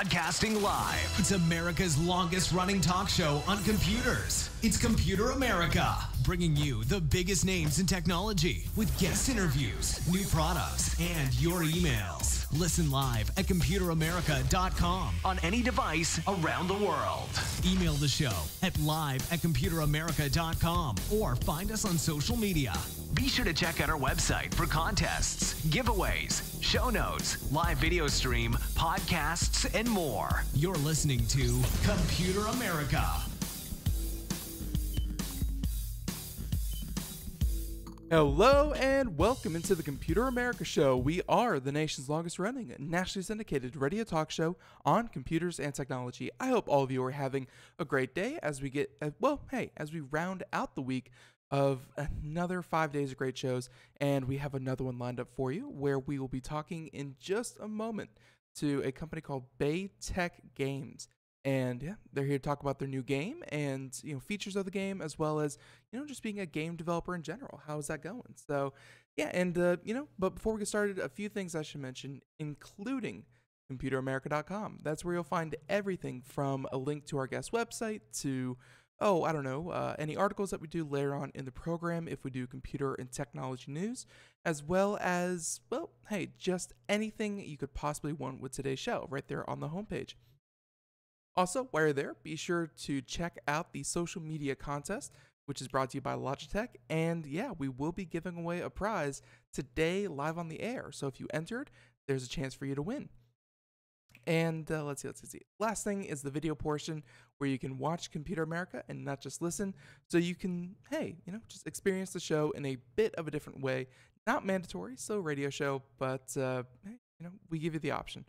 Broadcasting live. It's America's longest running talk show on computers. It's Computer America, bringing you the biggest names in technology with guest interviews, new products, and your emails. Listen live at computeramerica.com on any device around the world. Email the show at live@computeramerica.com or find us on social media. Be sure to check out our website for contests, giveaways, show notes, live video stream, podcasts, and more. You're listening to Computer America. Hello and welcome into the Computer America Show. We are the nation's longest running, nationally syndicated radio talk show on computers and technology. I hope all of you are having a great day as we get, as we round out the week of another 5 days of great shows, and we have another one lined up for you where we will be talking in just a moment to a company called Bay Tek Games. And yeah, they're here to talk about their new game and, features of the game, as well as, just being a game developer in general. How is that going? So yeah, and, but before we get started, a few things I should mention, including computeramerica.com. That's where you'll find everything from a link to our guest website to, any articles that we do later on in the program if we do computer and technology news, as well as, just anything you could possibly want with today's show right there on the homepage. Also, while you're there, be sure to check out the social media contest, which is brought to you by Logitech. And yeah, we will be giving away a prize today live on the air. So if you entered, there's a chance for you to win. And let's see. Last thing is the video portion where you can watch Computer America and not just listen. So you can, just experience the show in a bit of a different way. Not mandatory, so radio show, but, we give you the option.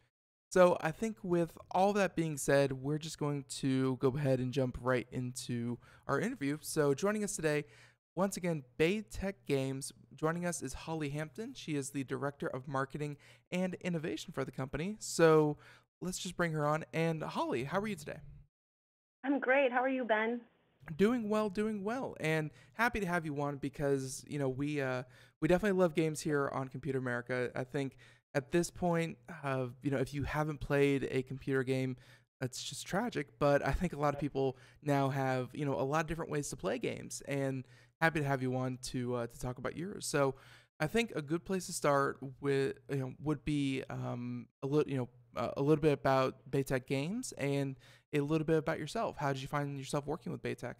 So I think with all that being said, we're just going to go ahead and jump right into our interview. So joining us today, once again, Bay Tek Games. Joining us is Holly Hampton. She is the Director of Marketing and Innovation for the company. So let's just bring her on. And Holly, how are you today? I'm great. How are you, Ben? Doing well, and happy to have you on because, we definitely love games here on Computer America. I think at this point, if you haven't played a computer game, it's just tragic. But I think a lot of people now have, a lot of different ways to play games, and happy to have you on to talk about yours. So I think a good place to start with, would be a little bit about Bay Tek Games and a little bit about yourself. How did you find yourself working with Bay Tek?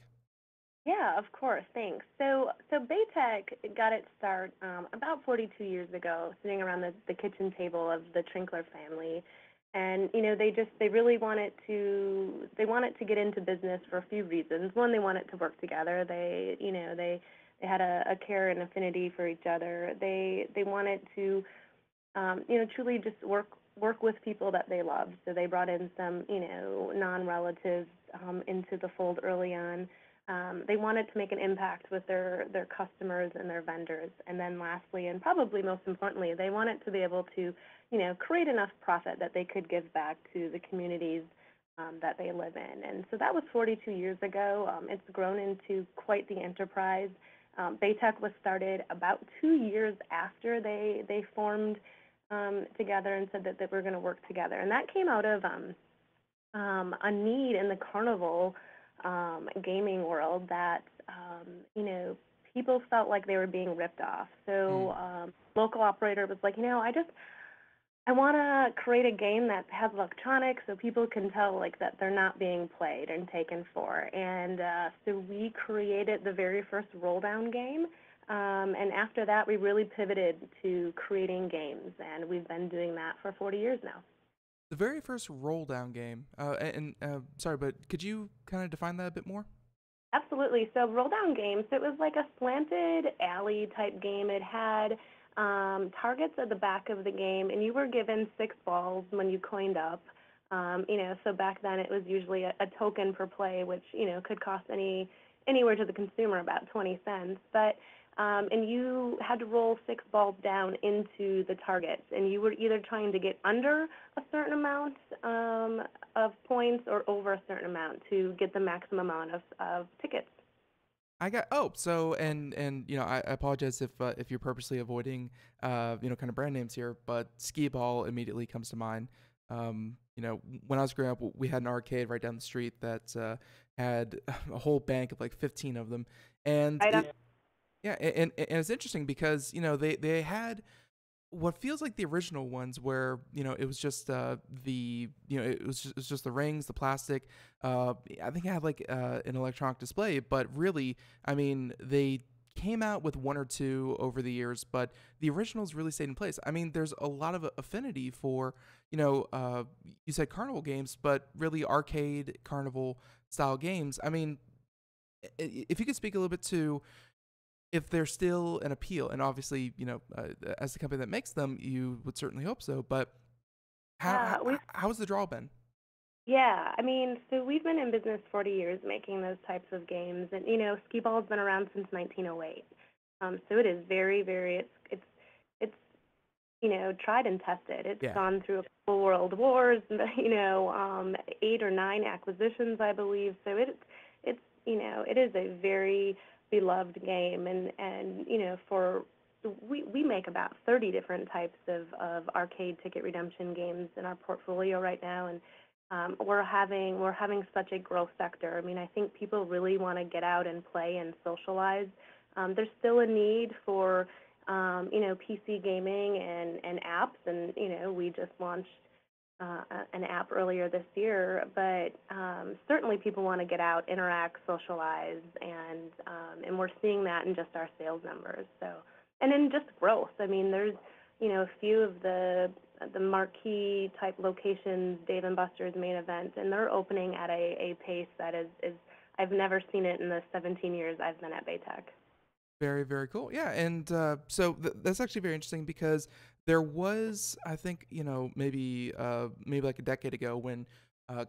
Yeah, of course. Thanks. So Bay Tek got its start about 42 years ago, sitting around the kitchen table of the Trinkler family, and they really wanted to get into business for a few reasons. One, they wanted to work together. They had a care and affinity for each other. They wanted to truly just work with people that they loved. So they brought in some non-relatives into the fold early on. They wanted to make an impact with their customers and their vendors. And then lastly, and probably most importantly, they wanted to be able to, create enough profit that they could give back to the communities that they live in. And so that was 42 years ago. It's grown into quite the enterprise. Bay Tek was started about 2 years after they formed together and said that they were going to work together. And that came out of a need in the carnival gaming world that, people felt like they were being ripped off. So local operator was like, I want to create a game that has electronics so people can tell that they're not being played and taken for. And so we created the very first roll-down game. And after that, we really pivoted to creating games. And we've been doing that for 40 years now. The very first roll-down game, sorry, but could you kind of define that a bit more? Absolutely. So roll-down games, it was like a slanted alley type game. It had targets at the back of the game, and you were given 6 balls when you coined up. So back then it was usually a token per play, which, could cost anywhere to the consumer about 20 cents. But and you had to roll 6 balls down into the targets, and you were either trying to get under a certain amount of points or over a certain amount to get the maximum amount of tickets. I apologize if you're purposely avoiding kind of brand names here, but Skee Ball immediately comes to mind. when I was growing up, we had an arcade right down the street that had a whole bank of like 15 of them, and Right on. yeah, and it's interesting because they had what feels like the original ones where it was just it was just the rings, the plastic. I think it had like an electronic display, but really, I mean, they came out with one or two over the years, but the originals really stayed in place. I mean, there's a lot of affinity for you said carnival games, but really arcade carnival style games. I mean, if you could speak a little bit to if there's still an appeal, and obviously, as the company that makes them, you would certainly hope so. But Yeah, how's the draw been? yeah. I mean, so we've been in business 40 years making those types of games, and skee ball's been around since 1908. So it is very, very. It's tried and tested. It's Yeah, gone through a couple world wars, 8 or 9 acquisitions, I believe. So it is a very beloved game, and for we make about 30 different types of arcade ticket redemption games in our portfolio right now, and we're having such a growth sector. I mean, I think people really want to get out and play and socialize. There's still a need for PC gaming and apps, and we just launched an app earlier this year. But certainly, people want to get out, interact, socialize, and we're seeing that in just our sales numbers. So, and in just growth. I mean, there's a few of the marquee type locations, Dave and Buster's Main Event, and they're opening at a pace that is I've never seen it in the 17 years I've been at Bay Tek. very, very cool. Yeah, and so that's actually very interesting because there was, I think, maybe like a decade ago when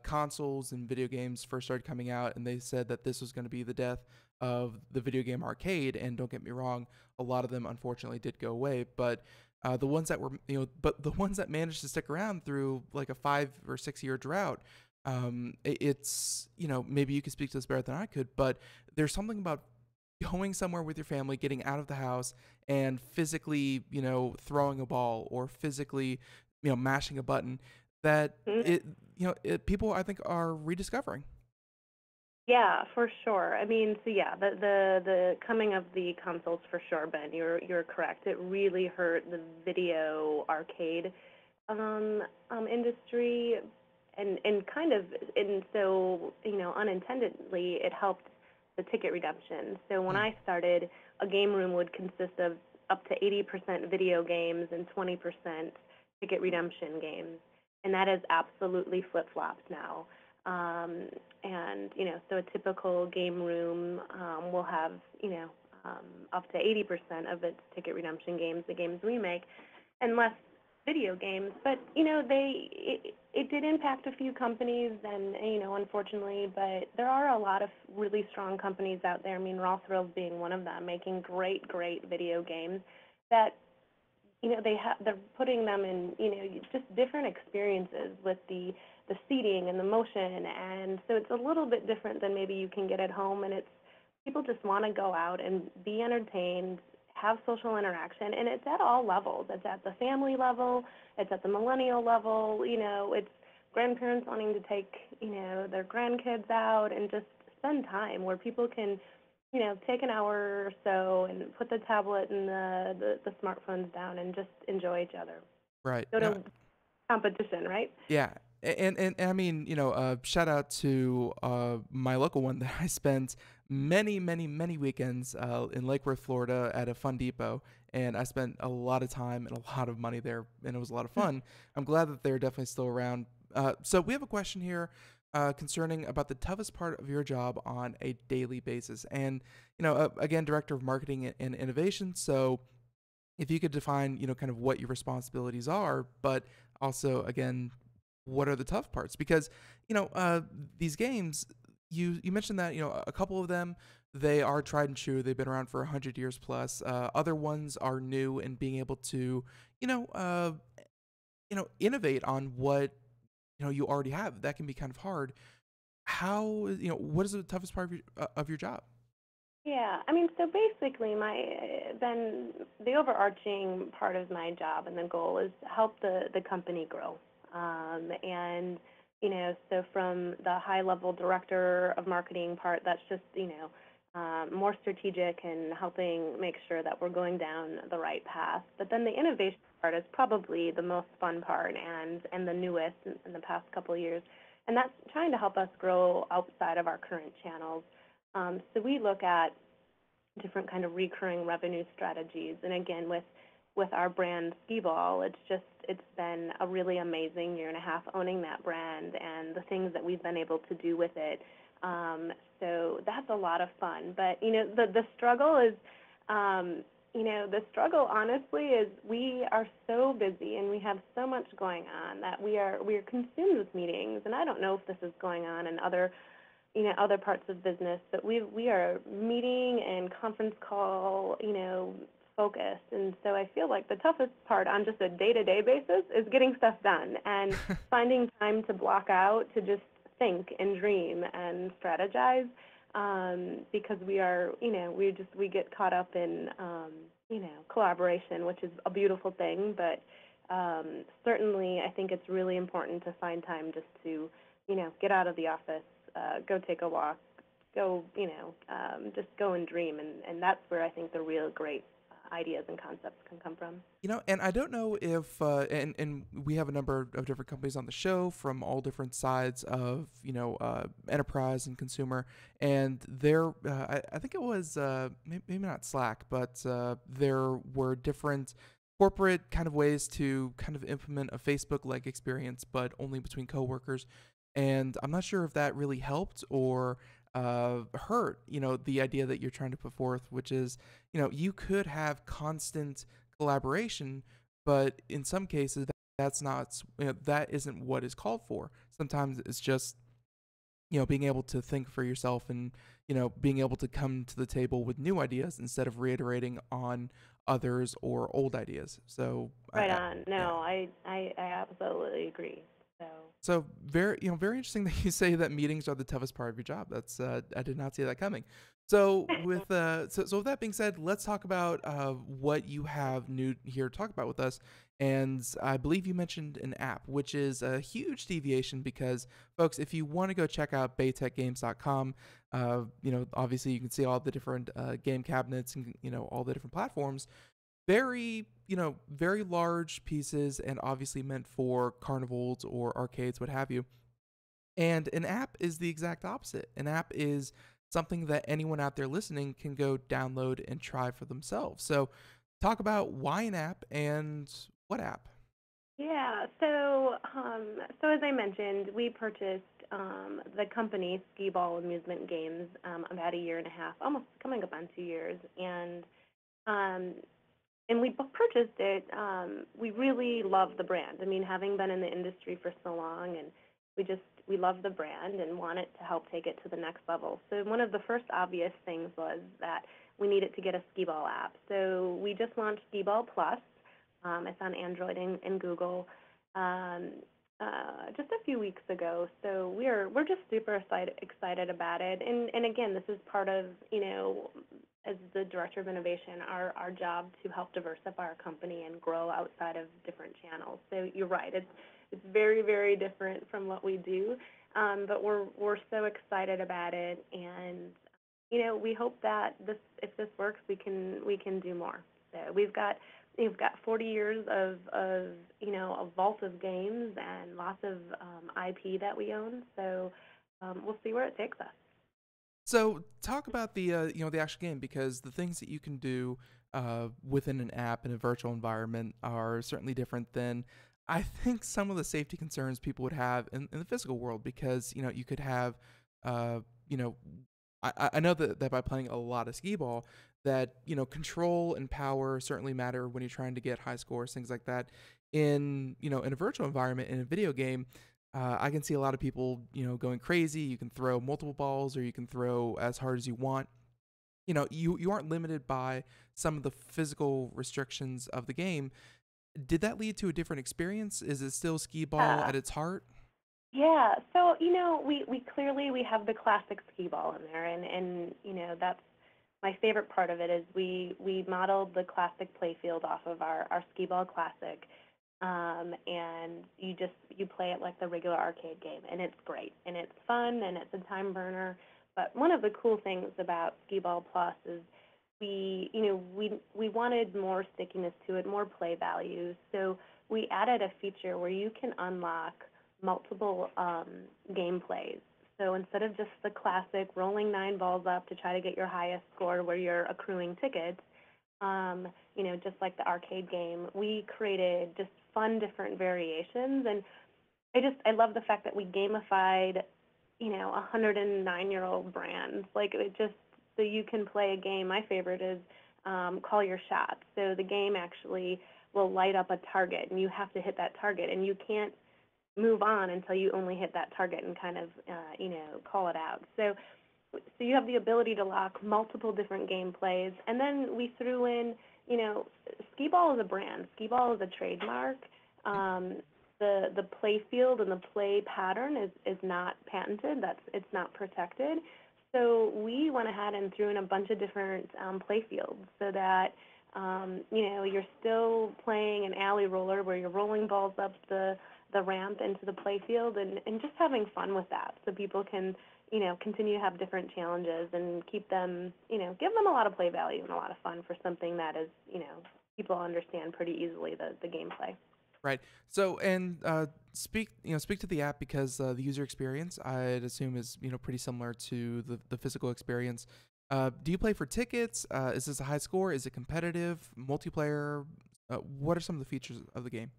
consoles and video games first started coming out, and they said that this was going to be the death of the video game arcade. And don't get me wrong, a lot of them unfortunately did go away, but the ones that were, the ones that managed to stick around through like a 5 or 6 year drought, it's, maybe you could speak to this better than I could, but there's something about going somewhere with your family, getting out of the house, and physically, throwing a ball or physically, mashing a button that people I think are rediscovering. Yeah, for sure. I mean, so yeah, the coming of the consoles for sure, Ben. You're correct. It really hurt the video arcade industry, and kind of, and so unintendedly, it helped the ticket redemption. So when Mm. I started, a game room would consist of up to 80% video games and 20% ticket redemption games, and that has absolutely flip-flopped now. And so a typical game room will have up to 80% of its ticket redemption games, the games we make, and less video games. But it did impact a few companies, and unfortunately, but there are a lot of really strong companies out there. I mean, Raw Thrills being one of them, making great video games that they're putting them in just different experiences with the seating and the motion, and so it's a little bit different than maybe you can get at home, and it's people just want to go out and be entertained, have social interaction, and it's at all levels. It's at the family level, it's at the millennial level, it's grandparents wanting to take their grandkids out and just spend time where people can take an hour or so and put the tablet and the smartphones down and just enjoy each other. Right. Go No, to competition, right? yeah. And I mean, shout out to my local one that I spent many weekends in Lake Worth, Florida at a Fun Depot. And I spent a lot of time and a lot of money there, and it was a lot of fun. I'm glad that they're definitely still around. So we have a question here concerning about the toughest part of your job on a daily basis. And, again, Director of Marketing and Innovation. So if you could define, kind of what your responsibilities are, but also, again, what are the tough parts? Because, these games, you mentioned that, a couple of them, they are tried and true. They've been around for 100 years plus. Other ones are new and being able to, innovate on what, you already have. That can be kind of hard. How, what is the toughest part of your job? Yeah, I mean, so basically, then the overarching part of my job and the goal is help the company grow. And, so from the high-level director of marketing part, that's just, more strategic and helping make sure that we're going down the right path. But then the innovation part is probably the most fun part and the newest in the past couple of years. And that's trying to help us grow outside of our current channels. So we look at different kind of recurring revenue strategies. And again, with our brand Skee-Ball, it's been a really amazing year and a half owning that brand and the things that we've been able to do with it. So that's a lot of fun. But the struggle is, the struggle honestly is we are so busy and we have so much going on that we are consumed with meetings. And I don't know if this is going on in other parts of business, but we are meeting and conference call, focused. And so I feel like the toughest part on just a day-to-day basis is getting stuff done and finding time to block out to just think and dream and strategize, because we get caught up in, collaboration, which is a beautiful thing, but certainly I think it's really important to find time just to, get out of the office, go take a walk, go, just go and dream. And that's where I think the real great ideas and concepts can come from. And I don't know if, and we have a number of different companies on the show from all different sides of, enterprise and consumer. And there, I think it was, maybe not Slack, but there were different corporate kind of ways to kind of implement a Facebook-like experience, but only between coworkers. And I'm not sure if that really helped or hurt, the idea that you're trying to put forth, which is, you could have constant collaboration, but in some cases that's not, that isn't what is called for. Sometimes it's just, being able to think for yourself and, being able to come to the table with new ideas instead of reiterating on others or old ideas. So right on. No, yeah. I absolutely agree. So very interesting that you say that meetings are the toughest part of your job. That's I did not see that coming. So with so with that being said, let's talk about what you have new here to talk about with us. And I believe you mentioned an app, which is a huge deviation because, folks, if you want to go check out baytekgames.com, obviously you can see all the different game cabinets and all the different platforms. Very large pieces and obviously meant for carnivals or arcades, what have you. And an app is the exact opposite. An app is something that anyone out there listening can go download and try for themselves. So talk about why an app and what app. Yeah, so as I mentioned, we purchased the company Skee-Ball Amusement Games about a year and a half, almost coming up on 2 years. And we purchased it. We really love the brand. I mean, having been in the industry for so long, and we love the brand and want it to help take it to the next level. So one of the first obvious things was that we needed to get a Skee-Ball app. So we just launched Skee-Ball Plus. It's on Android and Google just a few weeks ago. So we're just super excited about it. And again, this is part of, as the Director of Innovation, our job to help diversify our company and grow outside of different channels. So you're right, it's very, very different from what we do, but we're so excited about it, and we hope that if this works, we can do more. So we've got 40 years of a vault of games and lots of IP that we own. So we'll see where it takes us. So talk about the the actual game, because the things that you can do within an app in a virtual environment are certainly different than I think some of the safety concerns people would have in the physical world, because you could have I know that by playing a lot of Skee-Ball that control and power certainly matter when you're trying to get high scores, things like that. In in a virtual environment, in a video game, I can see a lot of people, going crazy. You can throw multiple balls, or you can throw as hard as you want. You aren't limited by some of the physical restrictions of the game. Did that lead to a different experience? Is it still Skee-Ball at its heart? Yeah. So we clearly have the classic Skee-Ball in there, and that's my favorite part of it is we modeled the classic playfield off of our Skee-Ball Classic. and you play it like the regular arcade game, and it's great, and it's fun, and it's a time burner. But one of the cool things about Skee Ball Plus is we wanted more stickiness to it, more play value. So we added a feature where you can unlock multiple gameplays. So instead of just the classic rolling 9 balls up to try to get your highest score where you're accruing tickets, just like the arcade game, we created just fun different variations. And I love the fact that we gamified, 109-year-old brands. Like it just so you can play a game. My favorite is Call Your Shot. So the game actually will light up a target, and you have to hit that target, and you can't move on until you only hit that target and kind of, call it out. So you have the ability to lock multiple different gameplays, and then we threw in, Skee Ball is a brand. Skee Ball is a trademark. The play field and the play pattern is not patented. It's not protected. So we went ahead and threw in a bunch of different play fields so that you're still playing an alley roller where you're rolling balls up the ramp into the play field and just having fun with that, so people can continue to have different challenges and keep them, give them a lot of play value and a lot of fun for something that is, people understand pretty easily the gameplay. Right. So, and speak to the app, because the user experience, I'd assume, is pretty similar to the physical experience. Do you play for tickets? Is this a high score? Is it competitive, multiplayer? What are some of the features of the game?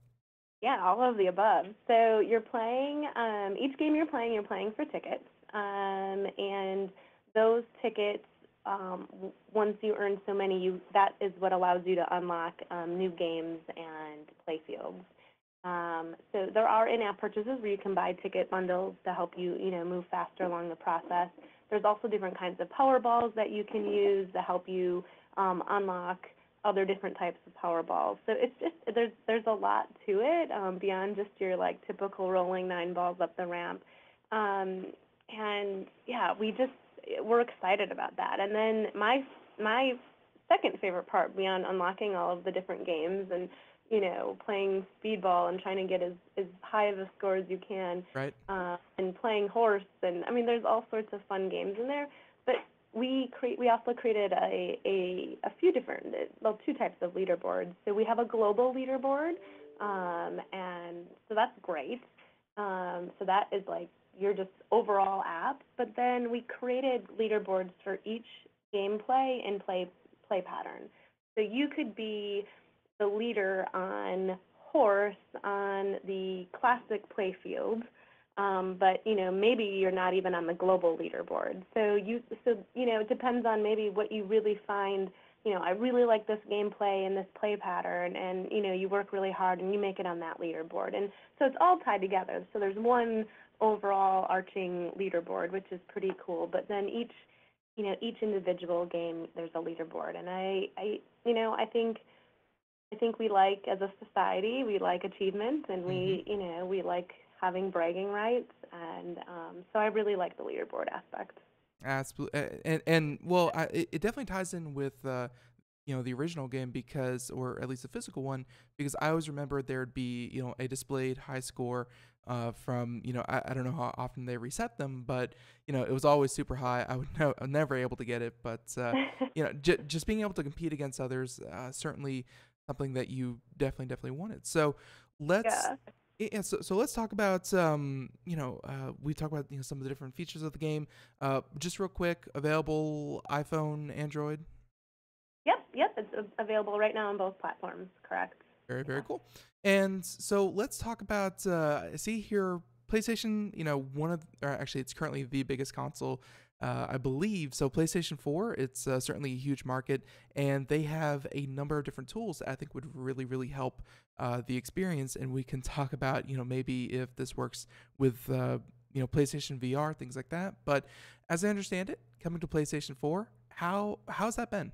Yeah, all of the above. So you're playing, each game you're playing for tickets, and those tickets, once you earn so many, that is what allows you to unlock new games and play fields. So there are in-app purchases where you can buy ticket bundles to help you, move faster along the process. There's also different kinds of power balls that you can use to help you unlock other different types of power balls. So it's just there's a lot to it beyond just your like typical rolling 9 balls up the ramp. And yeah, we're excited about that. And then my second favorite part beyond unlocking all of the different games and playing speedball and trying to get as high of a score as you can, Right. and playing horse, and I mean there's all sorts of fun games in there. But we also created a few different, well, 2 types of leaderboards. So we have a global leaderboard, and so that's great. So that is like your just overall app. But then we created leaderboards for each gameplay and play pattern. So you could be the leader on horse on the classic play field, but maybe you're not even on the global leaderboard. So it depends on maybe what you really find. I really like this gameplay and this play pattern, and you work really hard and you make it on that leaderboard. And so it's all tied together. So there's one overall arching leaderboard, which is pretty cool. But then each individual game there's a leaderboard, and I think we like, as a society, we like achievement, and we like having bragging rights, and so I really like the leaderboard aspect. Absolutely, and well, it definitely ties in with the original game, because, or at least the physical one, because I always remember there'd be a displayed high score from I don't know how often they reset them, but it was always super high. I'm never able to get it, but just being able to compete against others, certainly something that you definitely wanted. So let's Yeah. yeah, so let's talk about we talk about some of the different features of the game. Just real quick, available iPhone, Android. Yep, it's available right now on both platforms, correct? Very Yeah. cool. And so let's talk about I see here PlayStation, one of, or actually it's currently the biggest console, I believe. So PlayStation 4, it's certainly a huge market, and they have a number of different tools that I think would really help the experience. And we can talk about, maybe if this works with PlayStation VR, things like that. But as I understand it, coming to PlayStation 4, how's that been?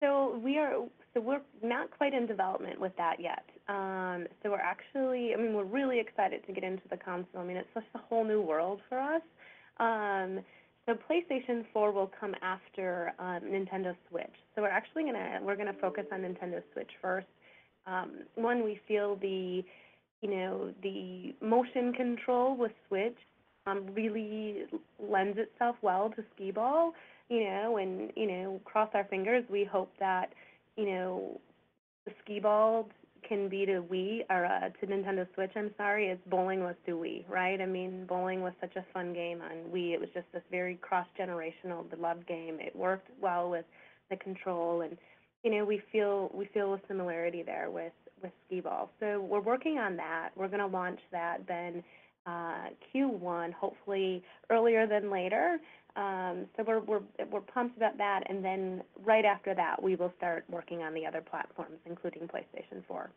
So we're not quite in development with that yet. So we're actually, we're really excited to get into the console. It's just a whole new world for us. So PlayStation 4 will come after Nintendo Switch. So we're gonna focus on Nintendo Switch first, One, we feel the motion control with Switch really lends itself well to skee-ball, and, cross our fingers, we hope that, the skee-ball can be to Wii, or to Nintendo Switch, I'm sorry, as bowling was to Wii, right? I mean, bowling was such a fun game on Wii. It was just this very cross-generational, beloved game. It worked well with the control, and, we feel a similarity there with skee-ball. So we're working on that. We're going to launch that then Q1, hopefully earlier than later. So we're pumped about that, and then right after that, we will start working on the other platforms, including PlayStation 4.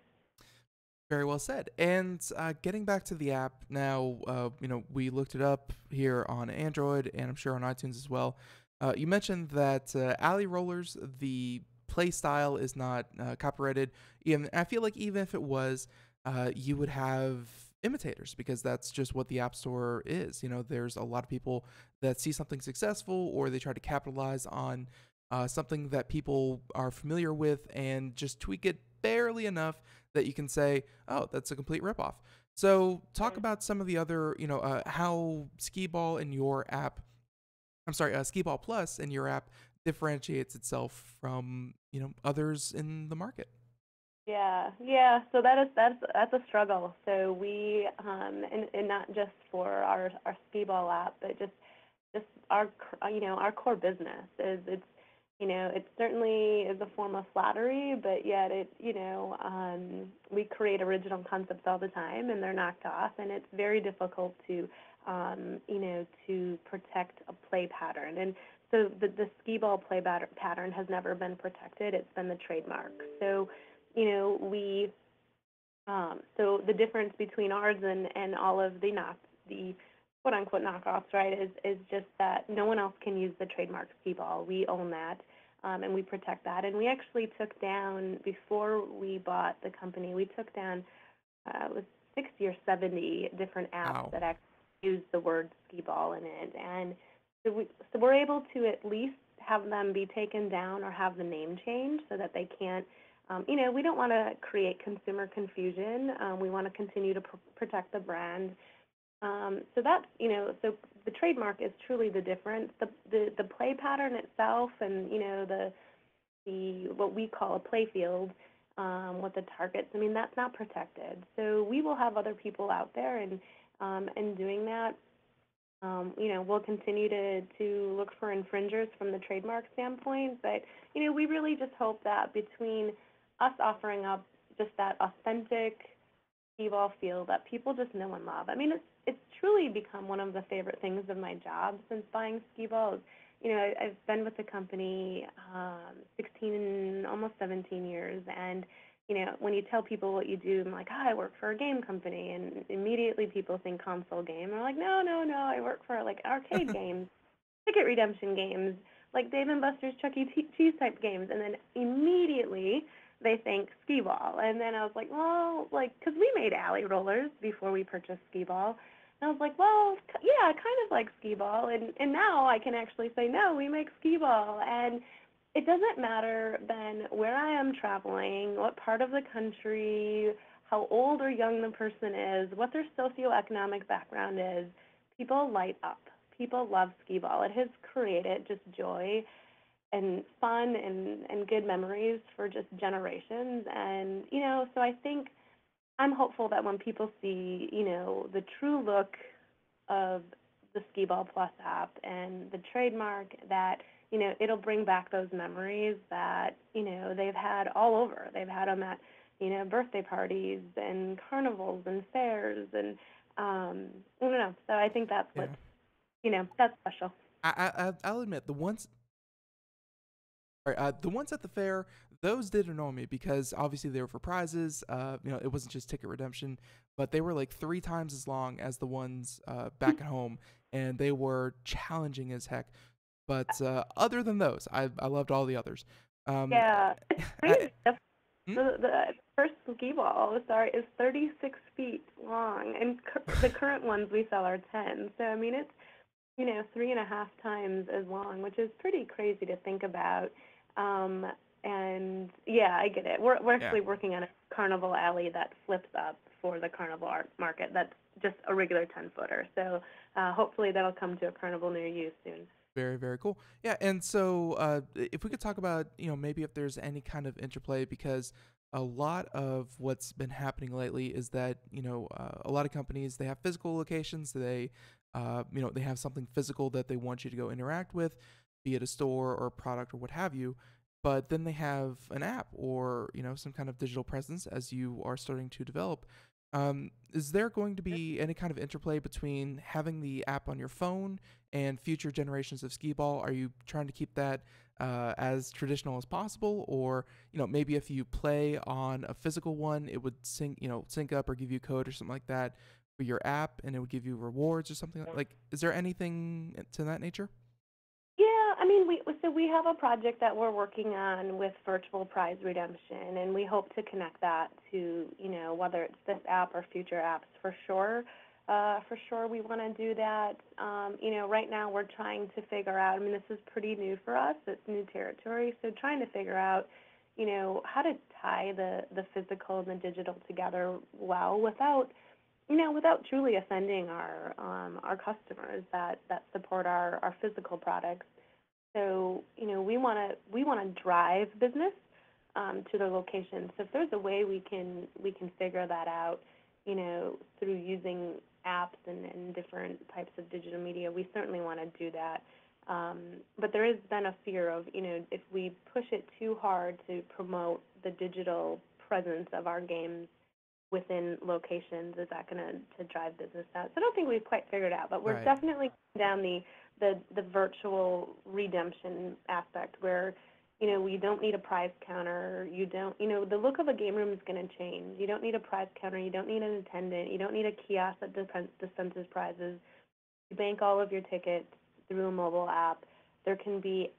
Very well said. And getting back to the app now, we looked it up here on Android and I'm sure on iTunes as well. You mentioned that Alley Rollers, the play style is not copyrighted. I feel like even if it was, you would have imitators because that's just what the App Store is. There's a lot of people that see something successful or they try to capitalize on something that people are familiar with and just tweak it barely enough that you can say, oh, that's a complete ripoff. So talk about some of the other, how Skee-Ball in your app, Skee-Ball Plus in your app differentiates itself from, others in the market. Yeah. So that's a struggle. So we, and not just for our Skee-Ball app, but just our, our core business is it certainly is a form of flattery, but yet we create original concepts all the time, and they're knocked off, and it's very difficult to, to protect a play pattern. And so the Skee-Ball play pattern has never been protected. It's been the trademark. So, so the difference between ours and all of the quote-unquote knockoffs, right, is just that no one else can use the trademark Skee-Ball. We own that, and we protect that. And we actually took down, before we bought the company, it was 60 or 70 different apps that actually use the word Skee-Ball in it. And so we're able to at least have them be taken down or have the name changed so that they can't, we don't want to create consumer confusion. We want to continue to protect the brand. So that's, so the trademark is truly the difference. The play pattern itself and, the what we call a play field with the targets, that's not protected. So we will have other people out there and doing that. We'll continue to look for infringers from the trademark standpoint, but, we really just hope that between us offering up just that authentic Skee-Ball feel that people just know and love. It's truly become one of the favorite things of my job since buying Skee-Ball. I've been with the company 16, almost 17 years, and, when you tell people what you do, I'm like, I work for a game company, and immediately people think console game. They're like, no, I work for, arcade games, ticket redemption games, like Dave & Buster's Chuck E. Cheese type games, and then immediately they think Skee-Ball. And then I was like, well, because we made Alley Rollers before we purchased Skee-Ball. And I was like, well, yeah, I kind of like Skee-Ball. And now I can actually say, no, we make Skee-Ball. And it doesn't matter then where I am traveling, what part of the country, how old or young the person is, what their socioeconomic background is. People light up. People love Skee-Ball. It has created just joy and fun and good memories for just generations. And, so I think I'm hopeful that when people see, the true look of the Skee-Ball Plus app and the trademark, that, it'll bring back those memories that, they've had all over. They've had them at, birthday parties and carnivals and fairs and, I don't know. So I think that's what, that's special. I'll admit, the ones at the fair, those did annoy me because obviously they were for prizes. It wasn't just ticket redemption, but they were like 3 times as long as the ones back at home, and they were challenging as heck. But other than those, I loved all the others. The first Skee-Ball, is 36 feet long, and the current ones we sell are 10. So it's 3.5 times as long, which is pretty crazy to think about. And yeah, I get it. We're Yeah. actually working on a Carnival alley that flips up for the Carnival art market. That's just a regular 10-footer. So hopefully that'll come to a Carnival near you soon. Very, very cool. Yeah, and so if we could talk about, maybe if there's any kind of interplay, because a lot of what's been happening lately is that, a lot of companies, they have physical locations, they have something physical that they want you to go interact with, be it a store or a product or what have you, but then they have an app or, some kind of digital presence as you are starting to develop. Is there going to be any kind of interplay between having the app on your phone and future generations of skee ball? Are you trying to keep that as traditional as possible, or maybe if you play on a physical one, it would sync up or give you code or something like that for your app, and it would give you rewards or something like? Is there anything to that nature? Yeah, I mean, we have a project that we're working on with virtual prize redemption, and we hope to connect that to, whether it's this app or future apps for sure. For sure, we want to do that. Right now we're trying to figure out. I mean, this is pretty new for us. It's new territory, so trying to figure out, how to tie the physical and the digital together well without truly offending our customers that support our physical products. So we want to drive business to the location. So if there's a way we can figure that out, through using apps and different types of digital media, we certainly want to do that. But there has been a fear of, if we push it too hard to promote the digital presence of our games within locations, is that going to drive business out? So I don't think we've quite figured it out, but we're Right. definitely down the virtual redemption aspect where, you don't need a prize counter. You don't, the look of a game room is going to change. You don't need a prize counter. You don't need an attendant. You don't need a kiosk that dispenses prizes. You bank all of your tickets through a mobile app. There can be,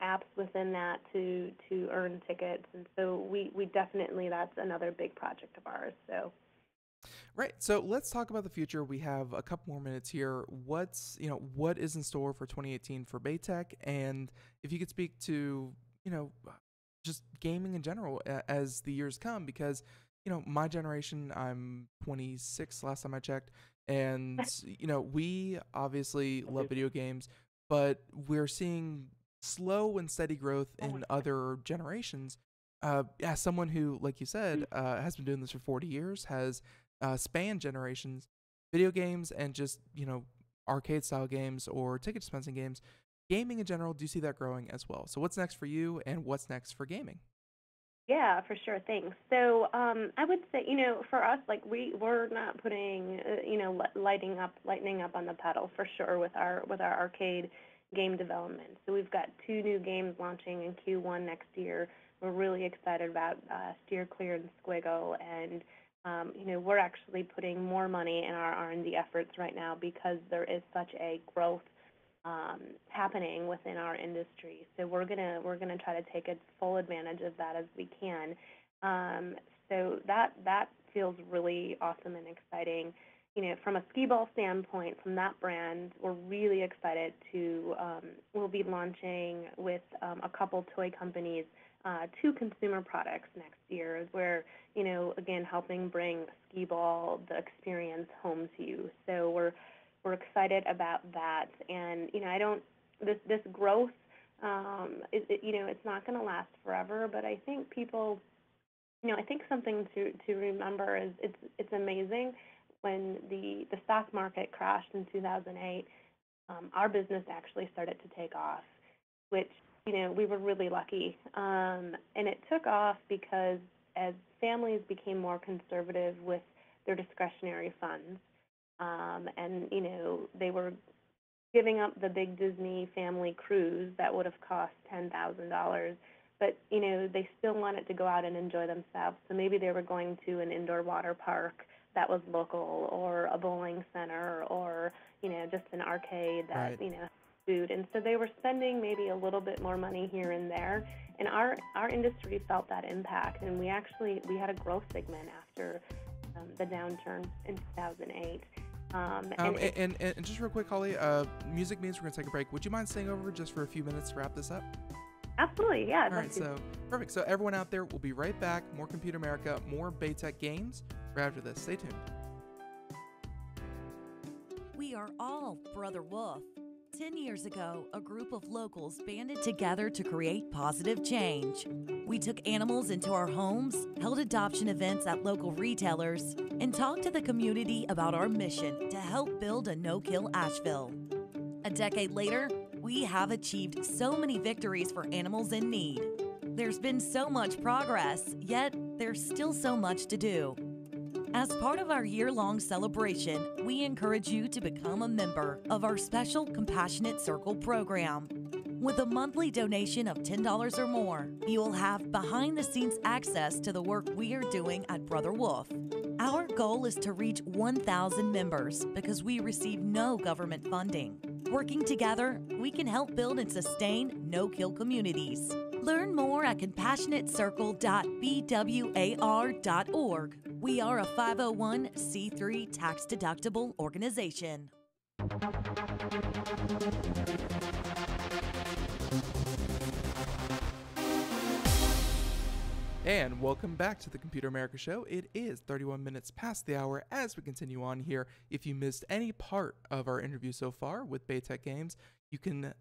apps within that to earn tickets, and so we definitely, that's another big project of ours. So. Right. So let's talk about the future. We have a couple more minutes here. What is in store for 2018 for Bay Tek, and if you could speak to, just gaming in general as the years come, because my generation, I'm 26 last time I checked, and we obviously love video games, but we're seeing slow and steady growth in other generations. As someone who, like you said, has been doing this for 40 years, has spanned generations, video games and just arcade style games or ticket dispensing games, gaming in general, do you see that growing as well? So what's next for you, and what's next for gaming? Yeah, for sure. Thanks. So I would say, for us, like we're not putting, lightening up on the pedal for sure with our arcade game development. So we've got 2 new games launching in Q1 next year. We're really excited about Steer Clear and Squiggle, and we're actually putting more money in our R&D efforts right now because there is such a growth happening within our industry. So we're gonna try to take full advantage of that as we can. So that feels really awesome and exciting. From a skee ball standpoint, from that brand, we're really excited to we'll be launching with a couple toy companies 2 consumer products next year, where again, helping bring skee ball, the experience, home to you. So we're excited about that, and this growth, it's not going to last forever, but I think people, I think something to remember is it's amazing when the stock market crashed in 2008. Our business actually started to take off, which we were really lucky, and it took off because as families became more conservative with their discretionary funds. And they were giving up the big Disney family cruise that would have cost $10,000, but they still wanted to go out and enjoy themselves. So maybe they were going to an indoor water park that was local, or a bowling center, or just an arcade that Right. Food. And so they were spending maybe a little bit more money here and there, and our industry felt that impact, and we had a growth segment after the downturn in 2008. And just real quick, Holly, music means we're going to take a break. Would you mind staying over just for a few minutes to wrap this up? Absolutely, yeah, I'd All love right, to. so perfect. So everyone out there, we'll be right back. More Computer America, more Bay Tek Games. Right after this, stay tuned. We are all Brother Wolf. 10 years ago, a group of locals banded together to create positive change. We took animals into our homes, held adoption events at local retailers, and talked to the community about our mission to help build a no-kill Asheville. A decade later, we have achieved so many victories for animals in need. There's been so much progress, yet there's still so much to do. As part of our year-long celebration, we encourage you to become a member of our special Compassionate Circle program. With a monthly donation of $10 or more, you will have behind-the-scenes access to the work we are doing at Brother Wolf. Our goal is to reach 1,000 members because we receive no government funding. Working together, we can help build and sustain no-kill communities. Learn more at compassionatecircle.bwar.org. We are a 501c3 tax-deductible organization. And welcome back to the Computer America Show. It is 31 minutes past the hour as we continue on here. If you missed any part of our interview so far with Bay Tek Games, you can,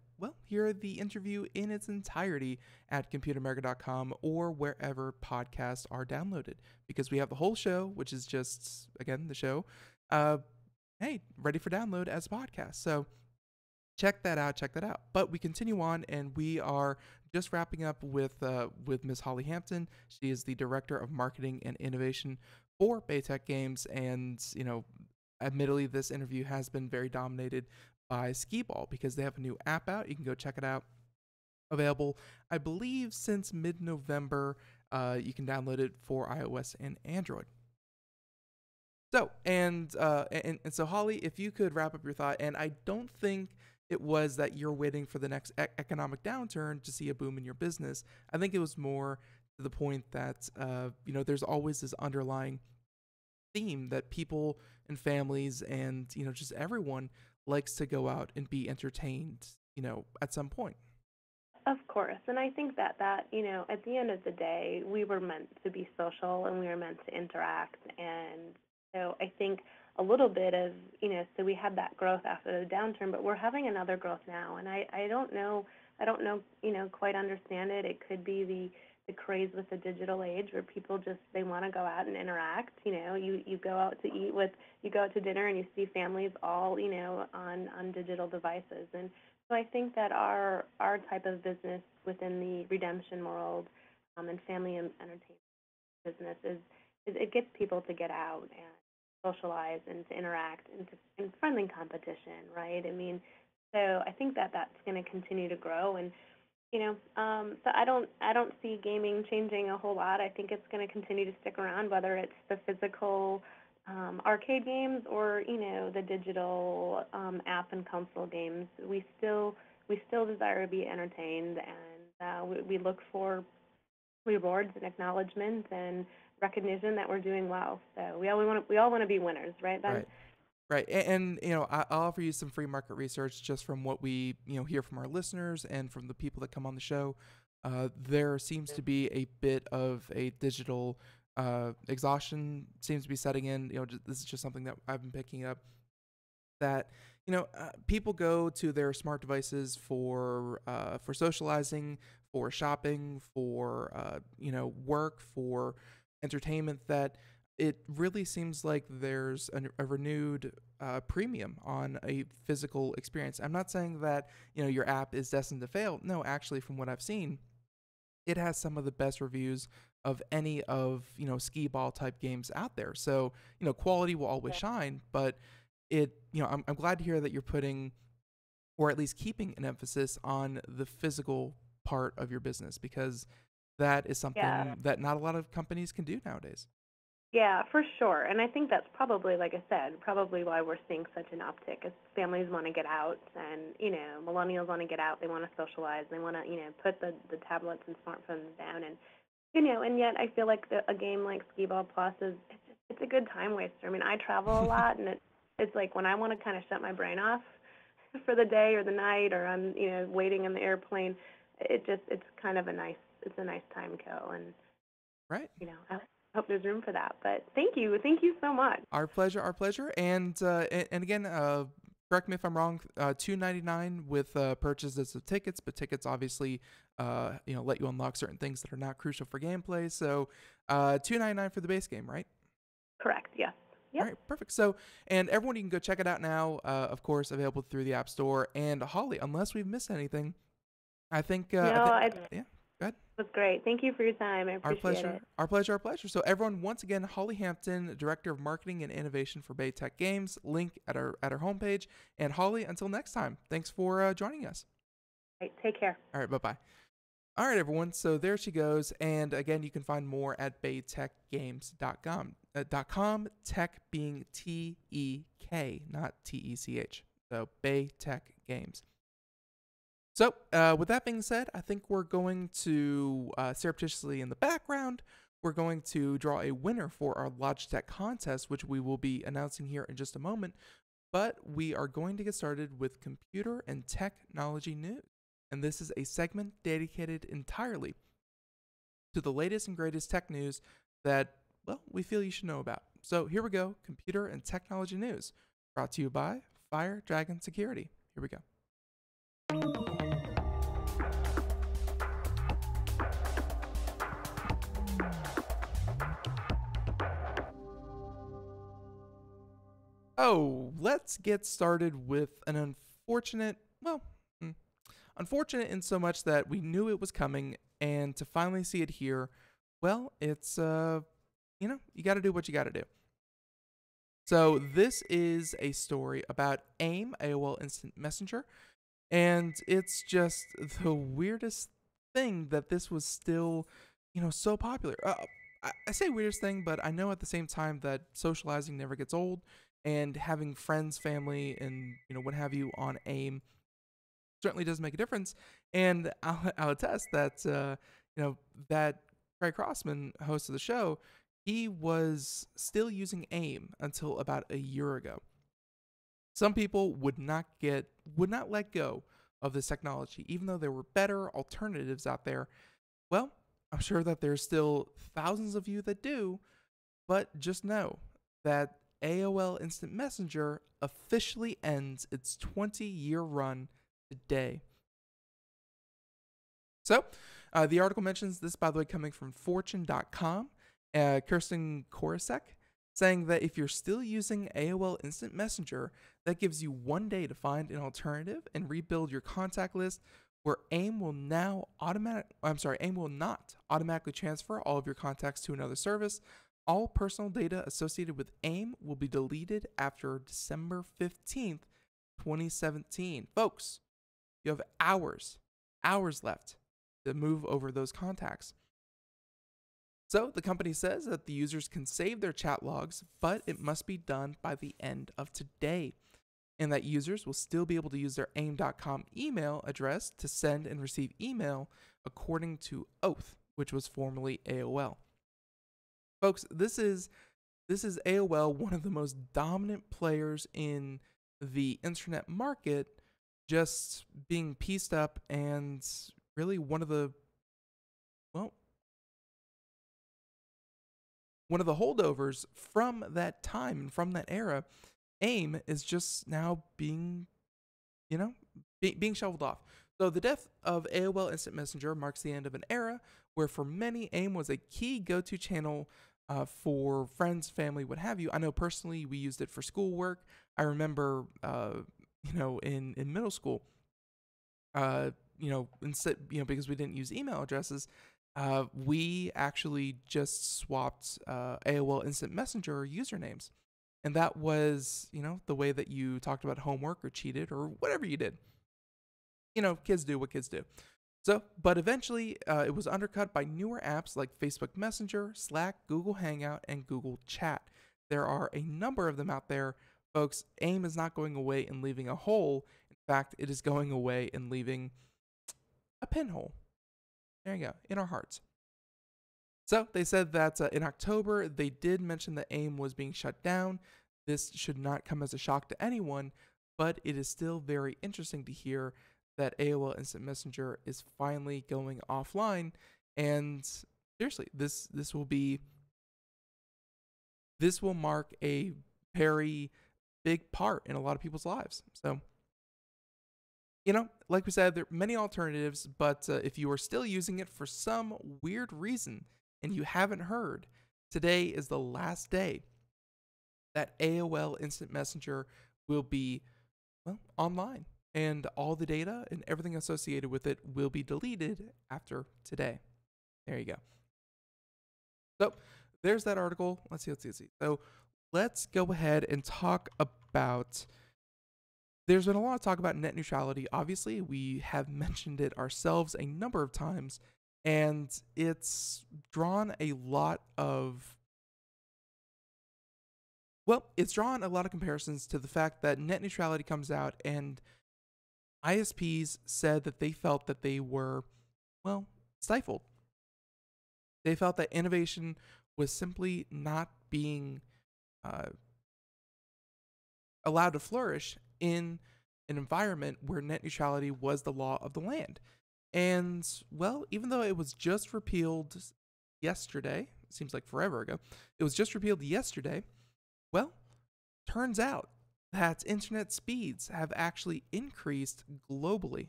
hear the interview in its entirety at computeramerica.com or wherever podcasts are downloaded. Because we have the whole show, which is just, again, the show, ready for download as a podcast. So check that out. But we continue on, and we are just wrapping up with Ms. Holly Hampton. She is the Director of Marketing and Innovation for Bay Tek Games, and admittedly, this interview has been very dominated by Skee Ball because they have a new app out. You can go check it out. Available, I believe, since mid-November. You can download it for iOS and Android. So, and so, Holly, if you could wrap up your thought, and I don't think it was that you're waiting for the next economic downturn to see a boom in your business. I think it was more to the point that, there's always this underlying theme that people and families and, just everyone likes to go out and be entertained, at some point. Of course, and I think that, at the end of the day, we were meant to be social and we were meant to interact, and so I think a little bit of, so we had that growth after the downturn, but we're having another growth now, and I don't know, quite understand it. It could be the craze with the digital age where people just, they want to go out and interact. You go out to eat you go out to dinner and you see families all, on digital devices. And so I think that our type of business within the redemption world and family and entertainment business is it gets people to get out and socialize and to interact and in friendly competition, right? I mean, so I think that that's going to continue to grow, and so I don't see gaming changing a whole lot. I think it's going to continue to stick around, whether it's the physical arcade games or the digital app and console games. We still desire to be entertained, and we look for rewards and acknowledgement and recognition that we're doing well. So we all want to be winners, right, Ben? Right. And I'll offer you some free market research just from what we, hear from our listeners and from the people that come on the show. There seems to be a bit of a digital exhaustion seems to be setting in. This is just something that I've been picking up, that, people go to their smart devices for socializing, for shopping, for, work, for entertainment, that it really seems like there's a renewed premium on a physical experience. I'm not saying that, your app is destined to fail. No, actually, from what I've seen, it has some of the best reviews of any of, Skee Ball type games out there. So, quality will always shine, but I'm glad to hear that you're putting, or at least keeping, an emphasis on the physical part of your business, because that is something that not a lot of companies can do nowadays. Yeah, for sure. And I think that's probably, like I said, why we're seeing such an uptick, is families want to get out, and, millennials want to get out. They want to socialize. They want to, put the tablets and smartphones down. And, and yet I feel like a game like Skee Ball Plus it's a good time waster. I mean, I travel a lot, and it's like when I want to kind of shut my brain off for the day or the night, or I'm, waiting in the airplane, it's kind of it's a nice time kill, and Right. I hope there's room for that. But thank you so much. Our pleasure, our pleasure. And again, correct me if I'm wrong. $2.99 with purchases of tickets, but tickets obviously, let you unlock certain things that are not crucial for gameplay. So, $2.99 for the base game, right? Correct. Yes. Yep. All right, perfect. So, and everyone, you can go check it out now. Of course, available through the App Store. And Holly, unless we've missed anything, I think. No, yeah, go ahead. It was great. Thank you for your time. I appreciate Our pleasure. it. Our pleasure. Our pleasure. So, everyone, once again, Holly Hampton, Director of Marketing and Innovation for Bay Tek Games. Link at our homepage. And Holly, until next time, thanks for joining us. All right, take care. All right, bye-bye. All right, everyone. So there she goes. And again, you can find more at baytekgames.com. .com, tech being T-E-K, not T-E-C-H. So Bay Tek Games. So with that being said, I think we're going to, surreptitiously in the background, we're going to draw a winner for our Logitech contest, which we will be announcing here in just a moment. But we are going to get started with computer and technology news. And this is a segment dedicated entirely to the latest and greatest tech news that, well, we feel you should know about. So here we go, computer and technology news, brought to you by Fire Dragon Security. Here we go. Oh, let's get started with an unfortunate in so much that we knew it was coming, and to finally see it here, well, it's, you got to do what you got to do. So this is a story about AIM, AOL Instant Messenger, and it's just the weirdest thing that this was still, so popular. I say weirdest thing, but I know at the same time that socializing never gets old, and having friends, family, and, what have you on AIM certainly does make a difference. And I'll attest that, that Craig Crossman, host of the show, he was still using AIM until about a year ago. Some people would not let go of this technology, even though there were better alternatives out there. Well, I'm sure that there's still thousands of you that do, but just know that AOL Instant Messenger officially ends its 20-year run today. So, the article mentions this, by the way, coming from Fortune.com. Kirsten Korosek saying that if you're still using AOL Instant Messenger, that gives you 1 day to find an alternative and rebuild your contact list, where AIM will not automatically transfer all of your contacts to another service. All personal data associated with AIM will be deleted after December 15th, 2017. Folks, you have hours left to move over those contacts. So the company says that the users can save their chat logs, but it must be done by the end of today, and that users will still be able to use their AIM.com email address to send and receive email according to Oath, which was formerly AOL. Folks, this is AOL, one of the most dominant players in the internet market, just being pieced up, and really one of the holdovers from that time and from that era. AIM is just now being shoveled off. So the death of AOL Instant Messenger marks the end of an era where for many AIM was a key go-to channel for friends, family, what have you. I know personally we used it for schoolwork. I remember, in middle school, instead, because we didn't use email addresses, we actually just swapped AOL Instant Messenger usernames. And that was, the way that you talked about homework or cheated or whatever you did. Kids do what kids do. So, but eventually it was undercut by newer apps like Facebook Messenger, Slack, Google Hangout, and Google Chat. There are a number of them out there. Folks, AIM is not going away and leaving a hole. In fact, it is going away and leaving a pinhole. There you go, in our hearts. So they said that in October, they did mention that AIM was being shut down. This should not come as a shock to anyone, but it is still very interesting to hear that AOL Instant Messenger is finally going offline. And seriously, this will mark a very big part in a lot of people's lives. So, like we said, there are many alternatives, but if you are still using it for some weird reason and you haven't heard, today is the last day that AOL Instant Messenger will be, online. And all the data and everything associated with it will be deleted after today. There you go. So there's that article. Let's see. So let's go ahead and talk about, there's been a lot of talk about net neutrality. Obviously, we have mentioned it ourselves a number of times, and it's drawn a lot of comparisons to the fact that net neutrality comes out and ISPs said that they felt that they were, stifled. They felt that innovation was simply not being allowed to flourish in an environment where net neutrality was the law of the land. And, even though it was just repealed yesterday, it seems like forever ago, it was just repealed yesterday, turns out that internet speeds have actually increased globally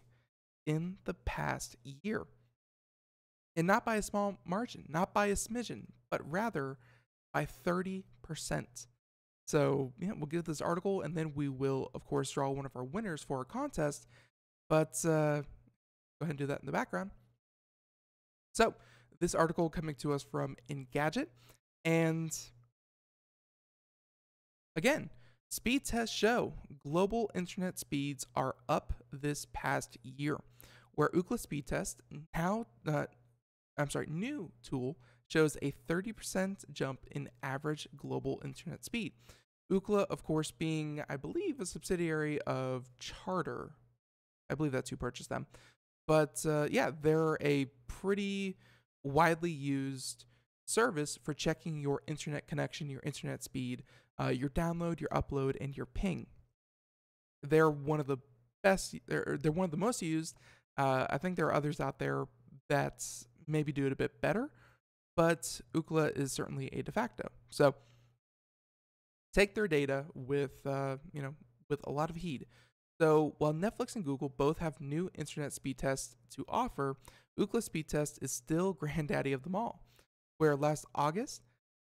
in the past year. And not by a small margin, not by a smidgen, but rather by 30%. So, we'll get this article, and then we will, of course, draw one of our winners for our contest. But go ahead and do that in the background. So, this article coming to us from Engadget. And again, speed tests show global internet speeds are up this past year, where Ookla speed test new tool shows a 30% jump in average global internet speed. Ookla, of course, being, I believe, a subsidiary of Charter. I believe that's who purchased them. But they're a pretty widely used service for checking your internet connection, your internet speed, your download, your upload, and your ping. They're one of the best. They're one of the most used. I think there are others out there that maybe do it a bit better, but Ookla is certainly a de facto. So take their data with with a lot of heed. So while Netflix and Google both have new internet speed tests to offer, Ookla speed test is still granddaddy of them all. Where last August,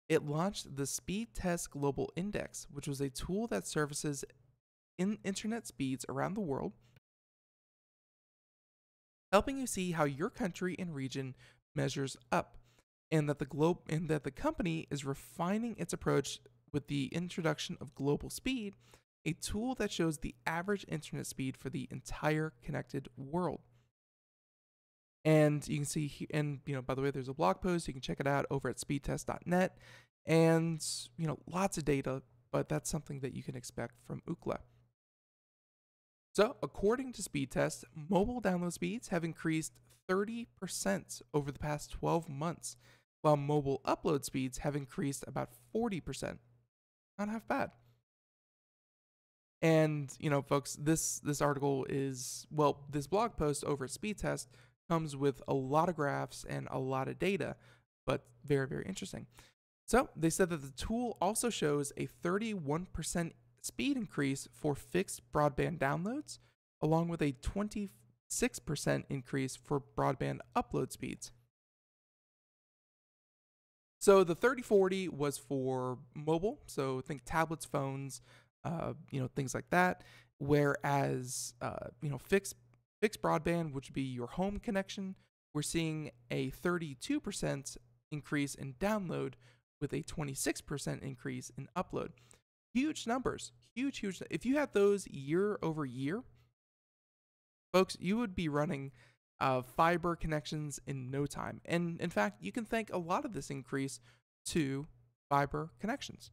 it launched the Speedtests Global Index, which was a tool that services internet speeds around the world, helping you see how your country and region measures up, and that the company is refining its approach with the introduction of Global Speed, a tool that shows the average internet speed for the entire connected world. And you can see, and by the way, there's a blog post. You can check it out over at speedtest.net. And lots of data, but that's something that you can expect from Ookla. So, according to Speedtest, mobile download speeds have increased 30% over the past 12 months, while mobile upload speeds have increased about 40%. Not half bad. And, folks, this article is, this blog post over at Speedtest comes with a lot of graphs and a lot of data, but very, very interesting. So they said that the tool also shows a 31% speed increase for fixed broadband downloads, along with a 26% increase for broadband upload speeds. So the 30/40 was for mobile, so think tablets, phones, things like that. Whereas, fixed broadband, which would be your home connection, we're seeing a 32% increase in download with a 26% increase in upload. Huge numbers, huge. If you had those year over year, folks, you would be running fiber connections in no time. And in fact, you can thank a lot of this increase to fiber connections.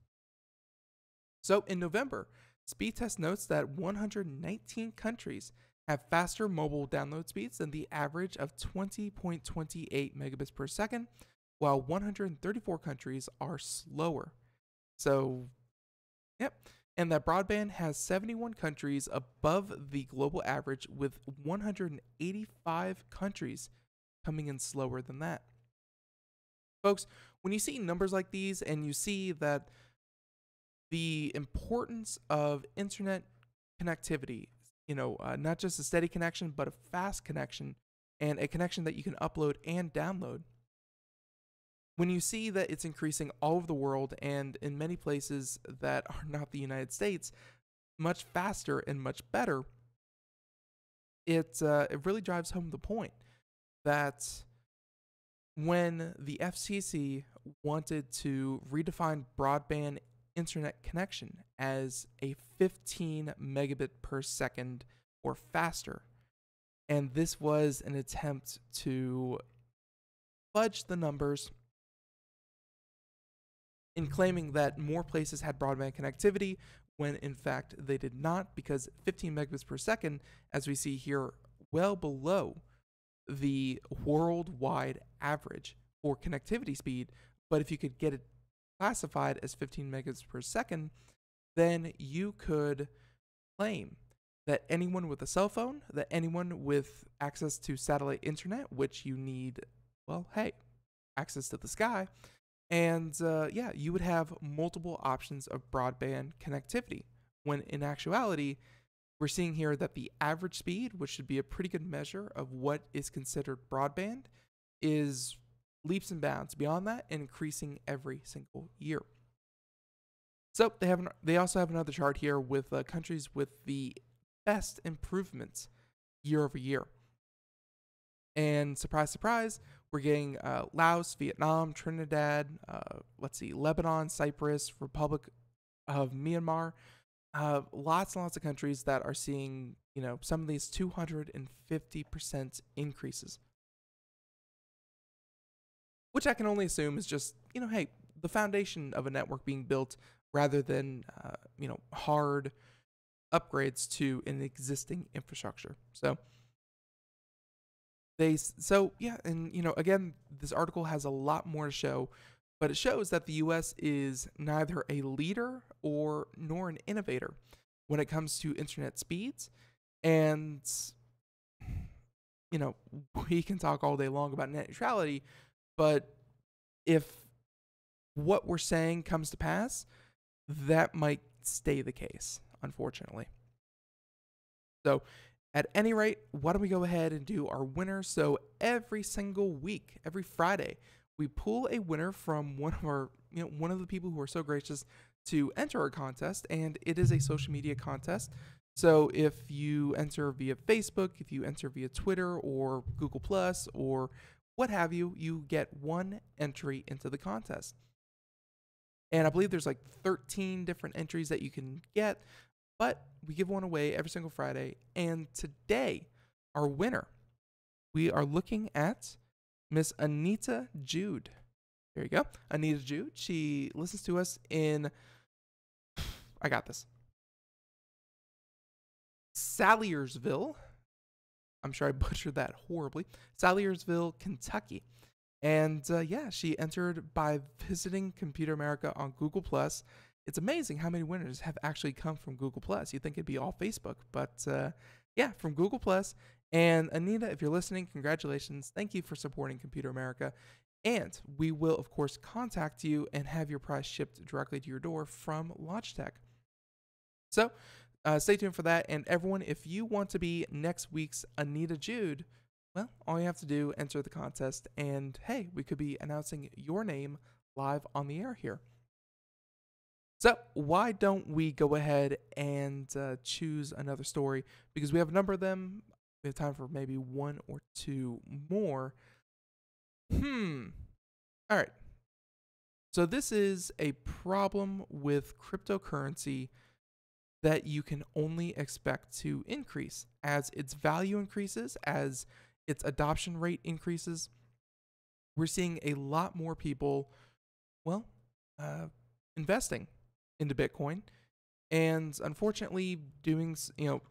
So in November, Speedtest notes that 119 countries have faster mobile download speeds than the average of 20.28 megabits per second, while 134 countries are slower. So, yep, and that broadband has 71 countries above the global average, with 185 countries coming in slower than that. Folks, when you see numbers like these and you see that the importance of internet connectivity, not just a steady connection, but a fast connection and a connection that you can upload and download. When you see that it's increasing all over the world and in many places that are not the United States, much faster and much better, it really drives home the point that when the FCC wanted to redefine broadband internet connection as a 15 megabit per second or faster, and this was an attempt to fudge the numbers in claiming that more places had broadband connectivity when in fact they did not, because 15 megabits per second, as we see here, well below the worldwide average for connectivity speed. But if you could get it classified as 15 megabits per second, then you could claim that anyone with a cell phone, that anyone with access to satellite internet, which you need, well, hey, access to the sky, and you would have multiple options of broadband connectivity, when in actuality, we're seeing here that the average speed, which should be a pretty good measure of what is considered broadband, is leaps and bounds beyond that and increasing every single year. So they also have another chart here with countries with the best improvements year over year. And surprise, surprise, we're getting Laos, Vietnam, Trinidad, Lebanon, Cyprus, Republic of Myanmar, lots and lots of countries that are seeing, some of these 250% increases. Which I can only assume is just, hey, the foundation of a network being built rather than, hard upgrades to an existing infrastructure. Again, this article has a lot more to show, but it shows that the U.S. is neither a leader nor an innovator when it comes to internet speeds. And, we can talk all day long about net neutrality, but if what we're saying comes to pass, that might stay the case, unfortunately. So, at any rate, why don't we go ahead and do our winners? So every single week, every Friday, we pull a winner from one of the people who are so gracious to enter our contest, and it is a social media contest. So if you enter via Facebook, if you enter via Twitter or Google Plus or what have you, you get one entry into the contest. And I believe there's like 13 different entries that you can get. But we give one away every single Friday. And today, our winner, we are looking at Miss Anita Jude. There you go. Anita Jude. She listens to us in, I got this, Salyersville. I'm sure I butchered that horribly. Salyersville, Kentucky. And she entered by visiting Computer America on Google+. It's amazing how many winners have actually come from Google+. You'd think it'd be all Facebook, but from Google+. And Anita, if you're listening, congratulations. Thank you for supporting Computer America. And we will, of course, contact you and have your prize shipped directly to your door from Logitech. So stay tuned for that. And everyone, if you want to be next week's Anita Jude, well, all you have to do, enter the contest. And hey, we could be announcing your name live on the air here. So why don't we go ahead and choose another story, because we have a number of them. We have time for maybe one or two more. All right. So this is a problem with cryptocurrency that you can only expect to increase as its value increases, as its adoption rate increases. We're seeing a lot more people, investing into Bitcoin, and unfortunately doing,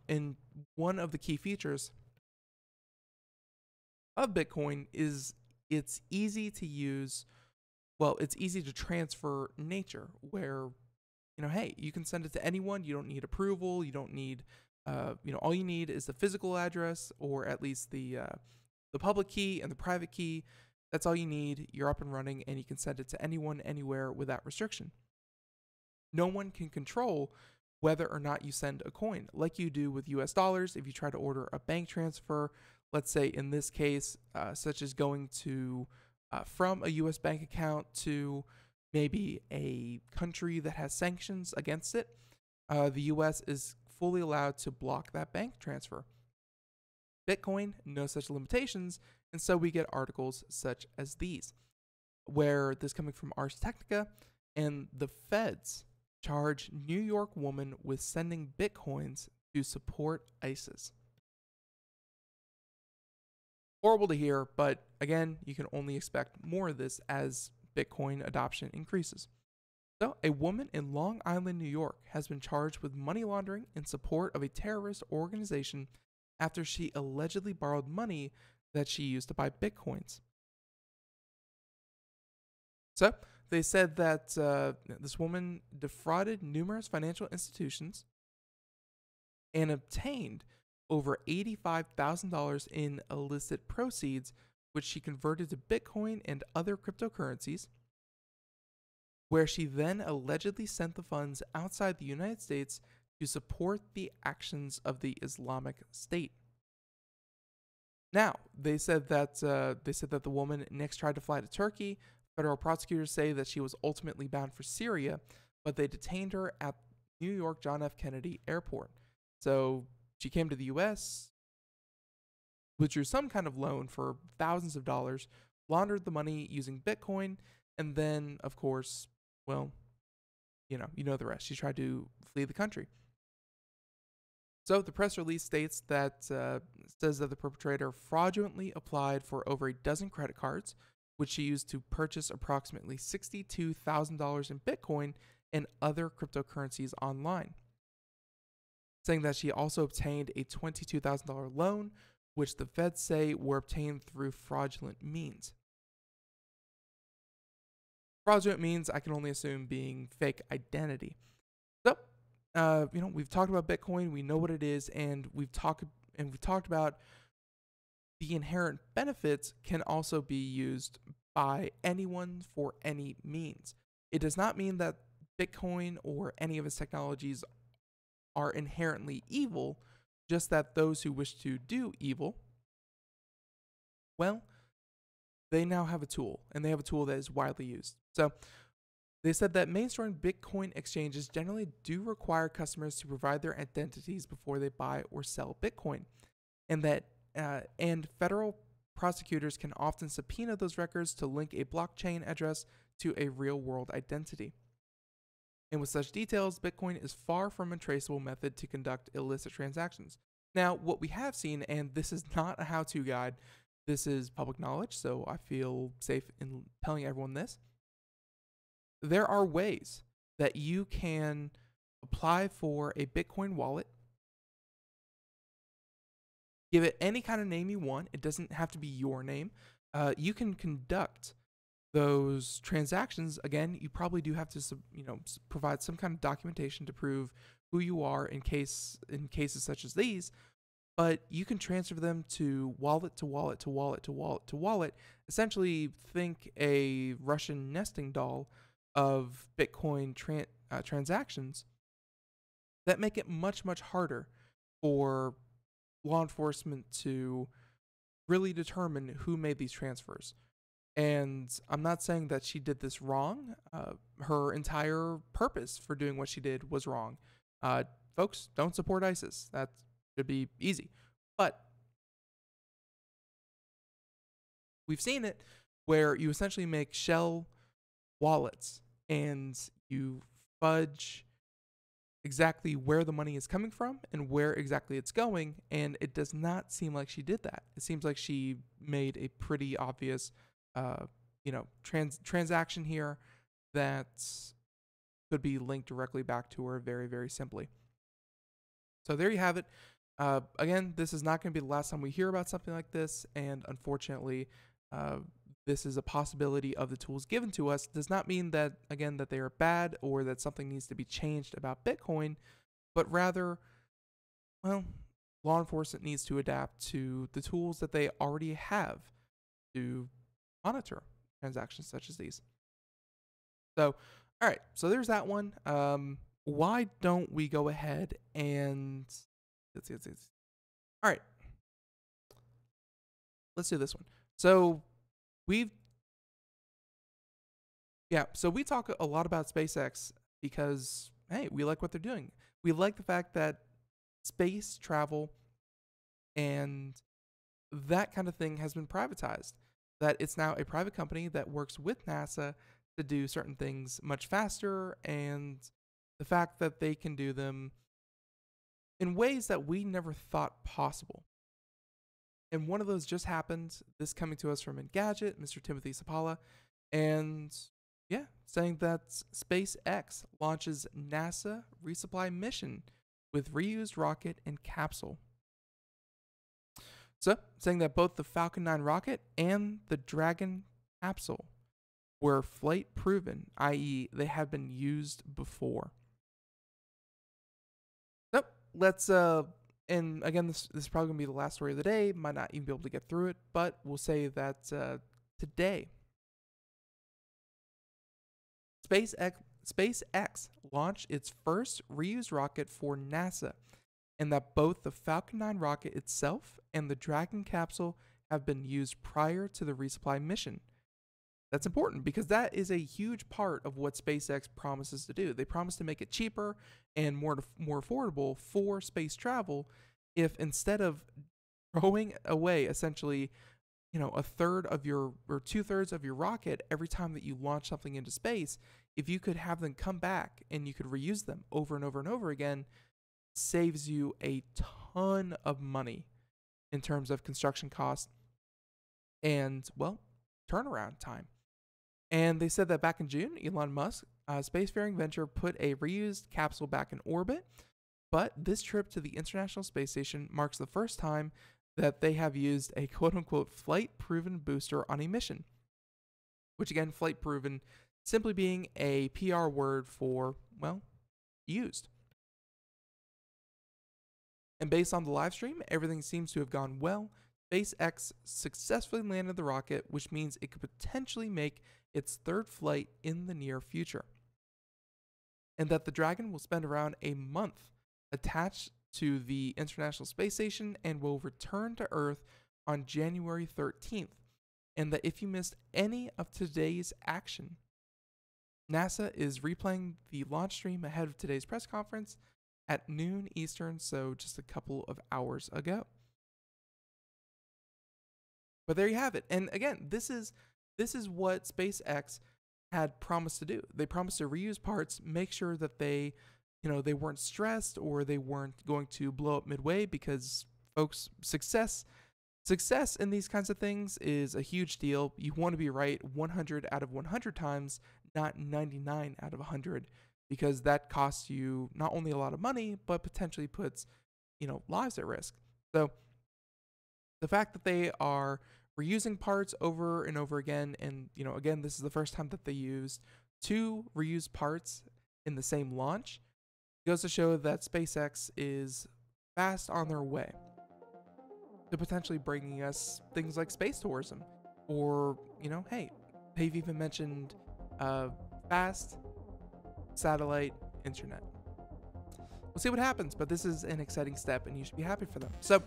and one of the key features of Bitcoin is it's easy to use, it's easy to transfer nature, where, hey, you can send it to anyone. You don't need approval. You don't need, all you need is the physical address, or at least the public key and the private key. That's all you need. You're up and running, and you can send it to anyone, anywhere without restriction. No one can control whether or not you send a coin, like you do with US dollars. If you try to order a bank transfer, let's say in this case, such as going to from a US bank account to maybe a country that has sanctions against it, the US is fully allowed to block that bank transfer. Bitcoin, no such limitations, and so we get articles such as these, where this coming from Ars Technica, and the feds charge New York woman with sending Bitcoins to support ISIS. Horrible to hear, but again, you can only expect more of this as Bitcoin adoption increases. So, a woman in Long Island, New York, has been charged with money laundering in support of a terrorist organization after she allegedly borrowed money that she used to buy Bitcoins. So, they said that this woman defrauded numerous financial institutions and obtained over $85,000 in illicit proceeds, which she converted to Bitcoin and other cryptocurrencies, where she then allegedly sent the funds outside the United States to support the actions of the Islamic State. Now, they said that the woman next tried to fly to Turkey. Federal prosecutors say that she was ultimately bound for Syria, but they detained her at New York John F. Kennedy Airport. So she came to the U.S., withdrew some kind of loan for thousands of dollars, laundered the money using Bitcoin, and then, of course, well, you know the rest. She tried to flee the country. So the press release states that says that the perpetrator fraudulently applied for over a dozen credit cards, which she used to purchase approximately $62,000 in Bitcoin and other cryptocurrencies online, saying that she also obtained a $22,000 loan, which the feds say were obtained through fraudulent means. Fraudulent means, I can only assume, being fake identity. So, we've talked about Bitcoin, we know what it is, and we've talked about the inherent benefits can also be used by anyone for any means. It does not mean that Bitcoin or any of its technologies are inherently evil, just that those who wish to do evil, well, they now have a tool, and they have a tool that is widely used. So they said that mainstream Bitcoin exchanges generally do require customers to provide their identities before they buy or sell Bitcoin, and that and federal prosecutors can often subpoena those records to link a blockchain address to a real-world identity. And with such details, Bitcoin is far from a traceable method to conduct illicit transactions. Now, what we have seen, and this is not a how-to guide, this is public knowledge, so I feel safe in telling everyone this. There are ways that you can apply for a Bitcoin wallet, give it any kind of name you want. It doesn't have to be your name. You can conduct those transactions. Again, you probably do have to, provide some kind of documentation to prove who you are in cases such as these. But you can transfer them to wallet to wallet to wallet to wallet to wallet. Essentially, think a Russian nesting doll of Bitcoin transactions that make it much, much harder for law enforcement to really determine who made these transfers. And I'm not saying that she did this wrong. Her entire purpose for doing what she did was wrong. Folks, don't support ISIS. That should be easy. But we've seen it where you essentially make shell wallets and you fudge exactly where the money is coming from and where exactly it's going, and it does not seem like she did that. It seems like she made a pretty obvious transaction here that could be linked directly back to her very, very simply. So there you have it. Again, this is not going to be the last time we hear about something like this, and unfortunately, this is a possibility of the tools given to us does not mean that, again, that they are bad or that something needs to be changed about Bitcoin, but rather, well, law enforcement needs to adapt to the tools that they already have to monitor transactions such as these. So, all right, so there's that one. Why don't we go ahead and let's see. All right, let's do this one. So we talk a lot about SpaceX because, hey, we like what they're doing. We like the fact that space travel and that kind of thing has been privatized, that it's now a private company that works with NASA to do certain things much faster, and the fact that they can do them in ways that we never thought possible. And one of those just happened, this coming to us from Engadget, Mr. Timothy Sapala, and yeah, saying that SpaceX launches NASA resupply mission with reused rocket and capsule. So, saying that both the Falcon 9 rocket and the Dragon capsule were flight proven, i.e. they have been used before. So, let's, and again, this is probably going to be the last story of the day, might not even be able to get through it, but we'll say that today, SpaceX launched its first reused rocket for NASA, and that both the Falcon 9 rocket itself and the Dragon capsule have been used prior to the resupply mission. That's important because that is a huge part of what SpaceX promises to do. They promise to make it cheaper and more affordable for space travel if instead of throwing away essentially, a third of your or 2/3 of your rocket every time that you launch something into space, if you could have them come back and you could reuse them over and over and over again, saves you a ton of money in terms of construction costs and, well, turnaround time. And they said that back in June, Elon Musk, spacefaring venture, put a reused capsule back in orbit. But this trip to the International Space Station marks the first time that they have used a quote-unquote flight-proven booster on a mission. Which again, flight-proven simply being a PR word for, well, used. And based on the live stream, everything seems to have gone well. SpaceX successfully landed the rocket, which means it could potentially make its third flight in the near future. And that the Dragon will spend around a month attached to the International Space Station and will return to Earth on January 13th. And that if you missed any of today's action, NASA is replaying the launch stream ahead of today's press conference at noon Eastern, so just a couple of hours ago. But there you have it. And again, this is what SpaceX had promised to do. They promised to reuse parts, make sure that they weren't stressed or they weren't going to blow up midway, because folks, success in these kinds of things is a huge deal. You want to be right 100 out of 100 times, not 99 out of 100, because that costs you not only a lot of money, but potentially puts, lives at risk. So the fact that they are reusing parts over and over again, and, again, this is the first time that they used 2 reused parts in the same launch, goes to show that SpaceX is fast on their way to potentially bringing us things like space tourism, or, hey, they've even mentioned fast satellite internet. We'll see what happens, but this is an exciting step and you should be happy for them. So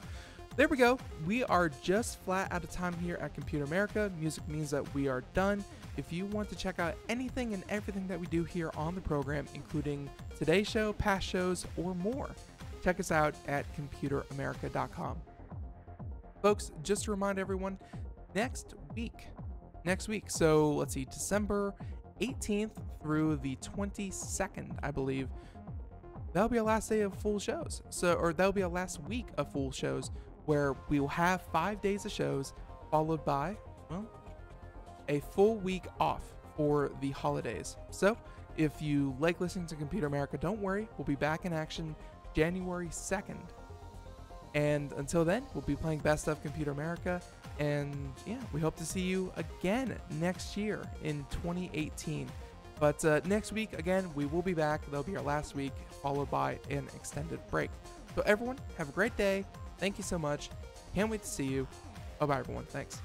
there we go. We are just flat out of time here at Computer America. Music means that we are done. If you want to check out anything and everything that we do here on the program, including today's show, past shows, or more, check us out at computeramerica.com. Folks, just to remind everyone, next week, so let's see, December 18th through the 22nd, I believe, that'll be our last day of full shows. Or that'll be our last week of full shows, where we will have 5 days of shows, followed by, well, a full week off for the holidays. So if you like listening to Computer America, don't worry, we'll be back in action January 2nd. And until then, we'll be playing Best of Computer America And yeah, we hope to see you again next year in 2018. But next week, again, we will be back. That'll be our last week, followed by an extended break. So everyone, have a great day. Thank you so much. Can't wait to see you. Bye-bye, everyone. Thanks.